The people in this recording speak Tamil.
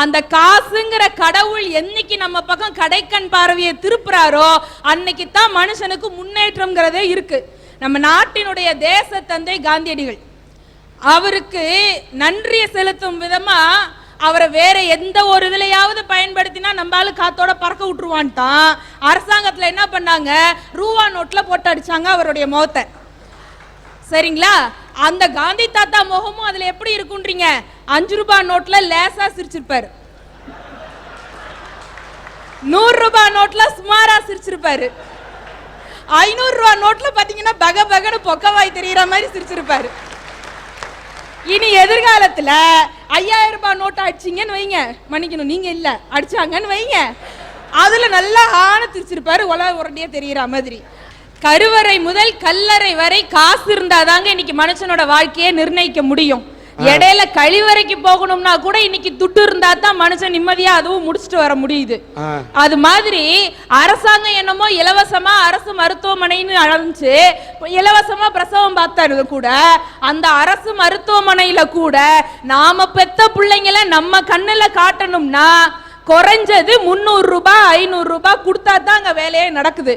அந்த காசுங்கிற கடவுள் என்னைக்கு நம்ம பக்கம் கடைக்கண் பார்வையை திருப்புறாரோ அன்னைக்கு தான் மனுஷனுக்கு முன்னேற்றம்ங்கிறதே இருக்கு. நம்ம நாட்டினுடைய தேச தந்தை காந்தியடிகள், அவருக்கு நன்றியை செலுத்தும் விதமா அவரை வேற எந்த ஒரு இதுலயாவது பயன்படுத்தினா நம்மளால காத்தோட பறக்க விட்டுருவான்ட்டான். அரசாங்கத்துல என்ன பண்ணாங்க, ரூபா நோட்ல போட்டு அடிச்சாங்க அவருடைய முகத்தை. சரிங்களா? அந்த காந்தி தாத்தா முகமும் அதுல எப்படி இருக்குன்றீங்க, 5 ரூபாய் நோட்ல லேசா சிரிச்சிருப்பாரு, 100 ரூபாய் நோட்ல சுமாரா சிரிச்சிருப்பாரு, 500 ரூபாய் நோட்ல பாத்தீங்கன்னா பக பகன்னு பொக்கவாய் தெரியற மாதிரி சிரிச்சிருப்பாரு. இனி எதிர்காலத்துல 5000 ரூபாய் நோட்டு அடிச்சிங்கன்னு வைங்க, மன்னிக்கணும் நீங்க இல்ல அடிச்சாங்கன்னு வைங்க, அதுல நல்லா ஆன திரிச்சிருப்பாரு, உலக உரண்டியே தெரியற மாதிரி. கருவறை முதல் கல்லறை வரை காசு இருந்தாதாங்க இன்னைக்கு மனுஷனோட வாழ்க்கையை நிர்ணயிக்க முடியும். இடையில கழிவறைக்கு போகணும்னா கூட இன்னைக்கு துட்டு இருந்தா தான் மனுஷன் நிம்மதியா அதுவும் முடிச்சுட்டு வர முடியுது. அது மாதிரி அரசாங்கம் என்னமோ இலவசமா அரசு மருத்துவமனைன்னு அழைச்சு இலவசமா பிரசவம் பார்த்தாரு கூட, அந்த அரசு மருத்துவமனையில கூட நாம பெத்த பிள்ளைங்களை நம்ம கண்ணுல காட்டணும்னா குறைஞ்சது 300 ரூபாய் 500 ரூபாய் கொடுத்தா தான் அங்க வேலையே நடக்குது.